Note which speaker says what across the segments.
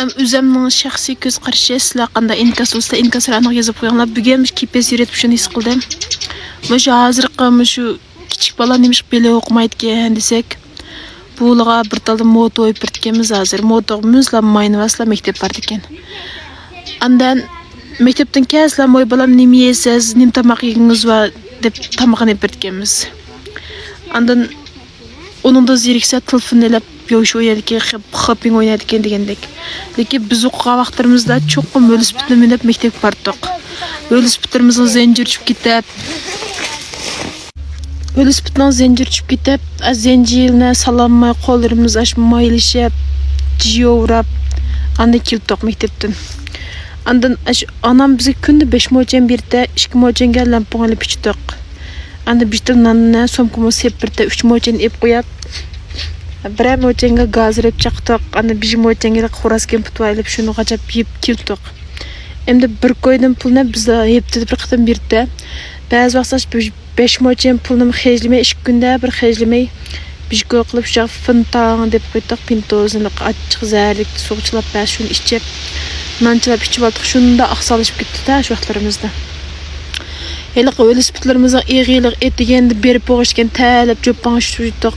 Speaker 1: Özümün şəxsi göz qarşı sizlər qanda inkas olsa inkaslarını yazıb qoyğanlar bugün kipes üretib şunu his qıldım. Məş hazırqı şu kiçik bala nemiş belə oxumaydıkən desək, buğlağa bir talda moto oyub birtkemiz hazır. Moto müzlanmayın vasla mektep bardıkən. Andan mektepdən kəslər moy balam nemi yesiz, nem tamaq yeyiniz var deb tamağını birtkemiz. Andan onun da ziriksə telefon elab yoş oynadıkən, hopping oynadıkən degəndək. Lekin biz oxuğa vaxtlarımızda çoxum ölüs bütünlüyündəb mektep bardıq. Ölüs bütünümüzün zincir düşüb gitib. Ölüs bütünün zincir düşüb gitib, zincirinə salanmay, qollarımız mayılışıb, ciyovrab, anda kildik mektepdən. Andan anam bize күнде 5 mojen birde, 2 mojen gələn pongalı piçdik. Anda bizden nanına somkumu sepirde 3 mojen ep qoyab, bir mojenga gaz rep çaqtık. Anda 5 mojenga xorasken putvaylab şunu qacap yep kildik. Emde bir koydum pulna bizde hepti bir qıtım birde. Bazı vaqtlar 5 mojen pulnum xejlime 2 günde bir xejlimey. Bir koy qılıp şaq fıntağın dep qoyduq. Pintozunluq açıq zərlik soğuçulab bəs şunu içip nançılap içip aldık. Şunu da aqsalışıp gitti da şu vaxtlarımızda. Helik velosipedlerimizin eğilik etigende berip boğuşken təlep joppan şuyduk.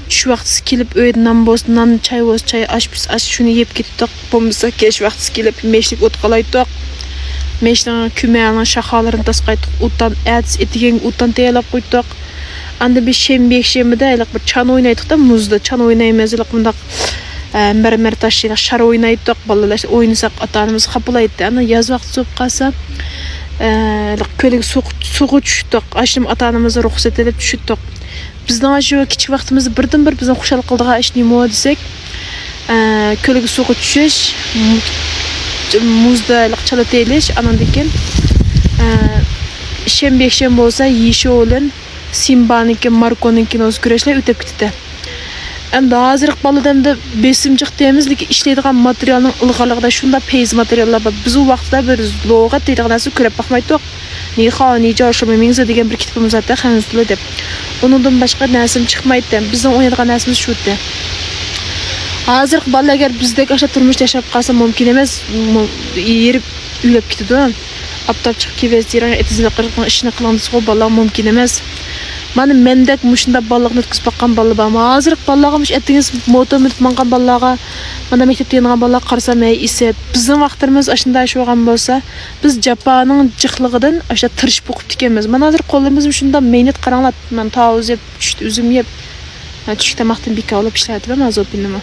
Speaker 1: Şu vaxtı kelip öyüdündən boz, nan çay boz, çay aş biz aş şunu yep gittik. Bomuzda keş vaxtı kelip meşlik ot qalaydık. Meşliğin kümeğinin şaxalarını tasqaydık. Utan ətsi etigen utan təyəlap qoyduq. Anda bir şembe de bir çan oynaydık da muzda. Çan oynayımızlık bundaq mermer taşıyla şar oynaydık. Balalar oynasak atanımız kapılaydı. Ana yaz vaxtı soğuk qalsa köylük soğuk düşürdük. Aşım atanımıza ruxsat edip düşürdük. Bizden şu kiçik vaxtımızda birden bir bizden xoşalıq qıldığa iş nemo desek köylük soğuk düşüş muzda çalat eyleş anan deken şembe olsa yişi olun Simba'nınki, Marco'nınki öz güreşler ötep gitti. Endi hazırlık balıdan da besimcik temizlik işleydiğen materialın ılğalıqda şunda peyz materiallar var. Biz o vaxtda bir loğat deydiğen nəsi körep baxmaydık. Neyxa, jarşamamingizə degen bir kitabımız var da xənzülə dep. Onundan başqa nəsim çıxmaydı. Bizden oynadığan nəsimiz şuydu. Hazırlık balı eğer bizdeki aşağı turmuş yaşap qalsa mümkün emas. Yerip üylep gitti. Aptap çık kevezdiren etizine qırqın işini qılandısıqo balığa mümkün emas. Mana mendek muşunda balığını ötküzüp bakkan balı var. Hazırlık balığımış etiniz moto minip mangan balığa. Mana mektepte yanıgan balığa qarsam ise bizim vaxtlarımız aşında aşı olgan bolsa biz Japanın cıqlığıdan aşağı tırışıp okup dikemiz. Mana hazır kollarımız şunda meynet qaranlat. Man tavuz yep, üzüm yep. Çüşük tamaqdan bika olap işlerdi ben az opinimi.